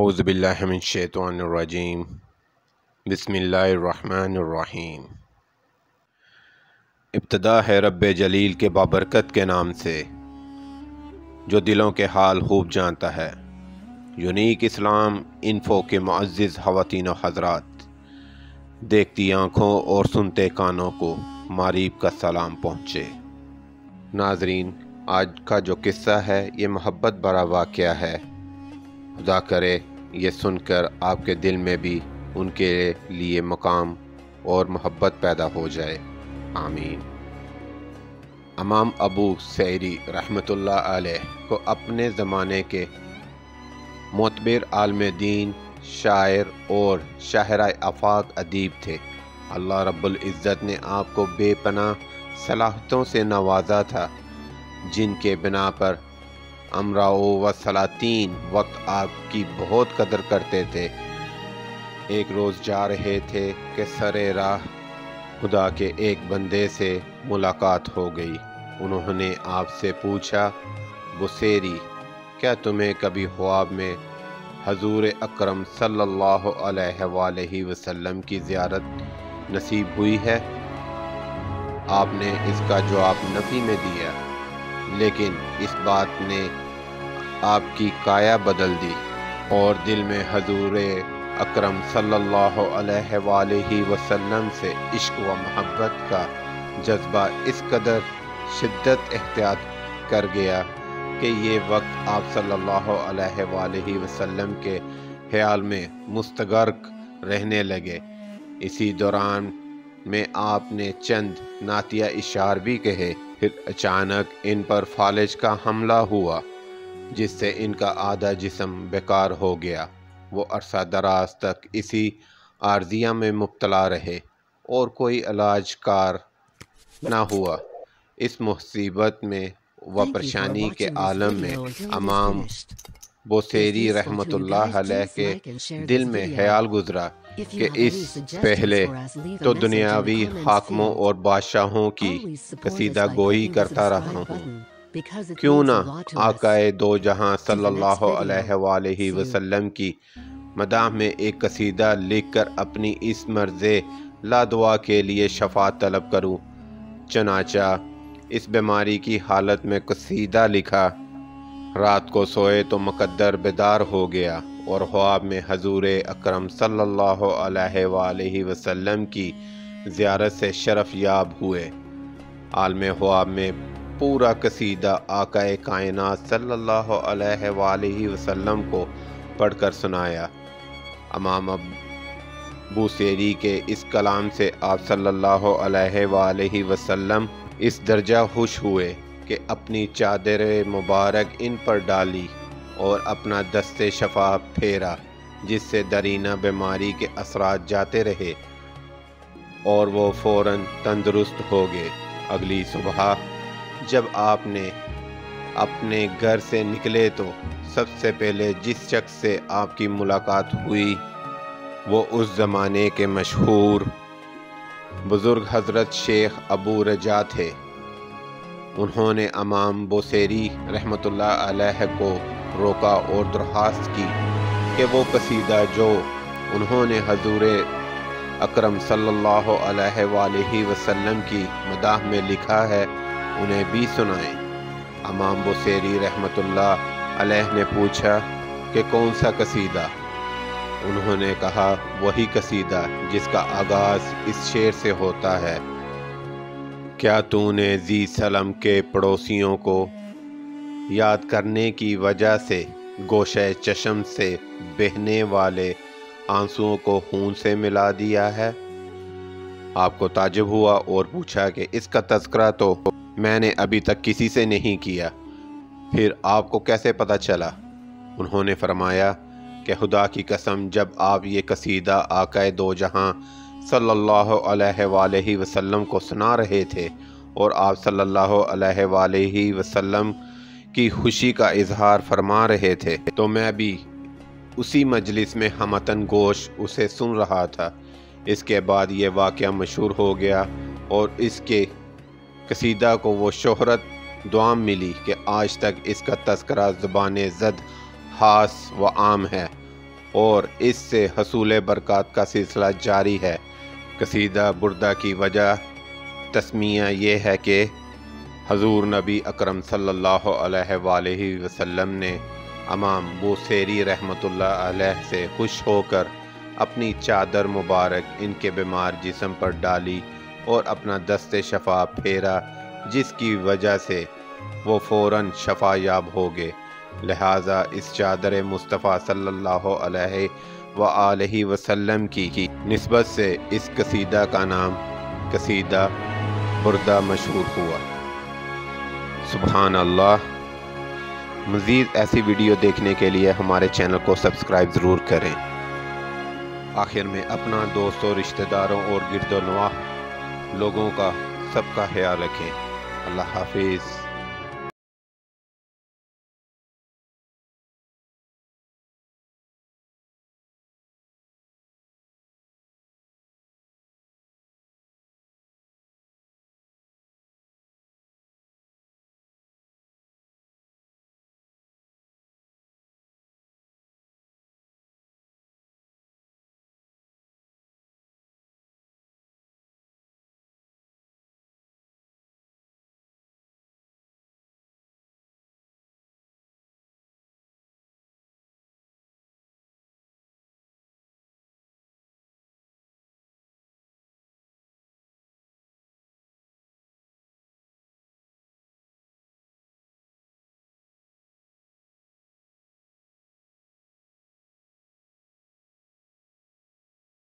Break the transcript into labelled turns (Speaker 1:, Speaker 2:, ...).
Speaker 1: اعوذ باللہ من الشیطان الرجیم بسم اللہ الرحمن الرحیم۔ ابتدا ہے رب جلیل کے بابرکت کے نام سے جو دلوں کے حال خوب جانتا ہے۔ یونیک اسلام انفو کے معزز خواتین و حضرات، دیکھتی آنکھوں اور سنتے کانوں کو معریب کا سلام پہنچے۔ ناظرین، آج کا جو قصہ ہے یہ محبت بھرا واقعہ ہے۔ خدا کرے یہ سن کر آپ کے دل میں بھی ان کے لیے مقام اور محبت پیدا ہو جائے، آمین۔ امام ابو سیری رحمۃ اللہ علیہ کو اپنے زمانے کے معتبر عالم دین، شاعر اور شاہرہ آفاق ادیب تھے۔ اللہ رب العزت نے آپ کو بے پناہ صلاحیتوں سے نوازا تھا، جن کے بنا پر امراء و سلاطین وقت آپ کی بہت قدر کرتے تھے۔ ایک روز جا رہے تھے کہ سر راہ خدا کے ایک بندے سے ملاقات ہو گئی۔ انہوں نے آپ سے پوچھا، بصیری، کیا تمہیں کبھی خواب میں حضور اکرم صلی اللہ علیہ وآلہ وسلم کی زیارت نصیب ہوئی ہے؟ آپ نے اس کا جواب نفی میں دیا، لیکن اس بات نے آپ کی کایا بدل دی اور دل میں حضور اکرم صلی اللہ علیہ وآلہ وسلم سے عشق و محبت کا جذبہ اس قدر شدت اختیار کر گیا کہ یہ وقت آپ صلی اللہ علیہ وآلہ وسلم کے خیال میں مستغرق رہنے لگے۔ اسی دوران میں آپ نے چند نعتیہ اشعار بھی کہے۔ پھر اچانک ان پر فالج کا حملہ ہوا، جس سے ان کا آدھا جسم بیکار ہو گیا۔ وہ عرصہ دراز تک اسی عارضیہ میں مبتلا رہے اور کوئی علاج کار نہ ہوا۔ اس مصیبت میں و پریشانی کے عالم میں امام بوصیری رحمۃ اللہ علیہ کے دل میں خیال گزرا کہ اس پہلے تو دنیاوی حاکموں اور بادشاہوں کی قصیدہ گوئی کرتا رہا ہوں، کیوں نہ آقائے دو جہاں صلی اللہ علیہ وآلہ وسلم کی مداح میں ایک قصیدہ لکھ کر اپنی اس مرض لادوا کے لیے شفاعت طلب کروں۔ چنانچہ اس بیماری کی حالت میں قصیدہ لکھا۔ رات کو سوئے تو مقدر بیدار ہو گیا اور خواب میں حضور اکرم صلی اللہ علیہ وآلہ وسلم کی زیارت سے شرف یاب ہوئے۔ عالم خواب میں پورا قصیدہ آقا کائنات صلی اللہ علیہ وآلہ وسلم کو پڑھ کر سنایا۔ امام بوصیری کے اس کلام سے آپ صلی اللہ علیہ وآلہ وسلم اس درجہ خوش ہوئے کہ اپنی چادر مبارک ان پر ڈالی اور اپنا دست شفا پھیرا، جس سے درینہ بیماری کے اثرات جاتے رہے اور وہ فوراً تندرست ہو گئے۔ اگلی صبح جب آپ نے اپنے گھر سے نکلے تو سب سے پہلے جس شخص سے آپ کی ملاقات ہوئی وہ اس زمانے کے مشہور بزرگ حضرت شیخ ابو رجا تھے۔ انہوں نے امام بوصیری رحمۃ اللہ علیہ کو روکا اور درخواست کی کہ وہ قصیدہ جو انہوں نے حضور اکرم صلی اللہ علیہ وآلہ وسلم کی مداح میں لکھا ہے انہیں بھی سنائیں۔ امام بوصیری رحمۃ اللہ علیہ نے پوچھا کہ کون سا قصیدہ؟ انہوں نے کہا وہی قصیدہ جس کا آغاز اس شعر سے ہوتا ہے، کیا تو نے ذی سلم کے پڑوسیوں کو یاد کرنے کی وجہ سے گوشہ چشم سے بہنے والے آنسوؤں کو خون سے ملا دیا ہے؟ آپ کو تعجب ہوا اور پوچھا کہ اس کا تذکرہ تو میں نے ابھی تک کسی سے نہیں کیا، پھر آپ کو کیسے پتہ چلا؟ انہوں نے فرمایا کہ خدا کی قسم جب آپ یہ قصیدہ آقائے دو جہاں صلی اللہ علیہ وآلہ وسلم کو سنا رہے تھے اور آپ صلی اللہ علیہ وآلہ وسلم کی خوشی کا اظہار فرما رہے تھے تو میں بھی اسی مجلس میں ہمتن گوش اسے سن رہا تھا۔ اس کے بعد یہ واقعہ مشہور ہو گیا اور اس کے قصیدہ کو وہ شہرت دوام ملی کہ آج تک اس کا تذکرہ زبان زد خاص و عام ہے اور اس سے حصول برکات کا سلسلہ جاری ہے۔ قصیدہ بردہ کی وجہ تسمیہ یہ ہے کہ حضور نبی اکرم صلی اللہ علیہ وآلہ وسلم نے امام بوصیری رحمۃ اللہ علیہ سے خوش ہو کر اپنی چادر مبارک ان کے بیمار جسم پر ڈالی اور اپنا دست شفا پھیرا، جس کی وجہ سے وہ فوراً شفا یاب ہو گئے۔ لہٰذا اس چادر مصطفیٰ صلی اللہ علیہ وآلہ وسلم کی نسبت سے اس قصیدہ کا نام قصیدہ بردہ مشہور ہوا۔ سبحان اللہ۔ مزید ایسی ویڈیو دیکھنے کے لیے ہمارے چینل کو سبسکرائب ضرور کریں۔ آخر میں اپنا دوستوں، رشتہ داروں اور گرد و نواح لوگوں کا سب کا خیال رکھیں۔ اللہ حافظ۔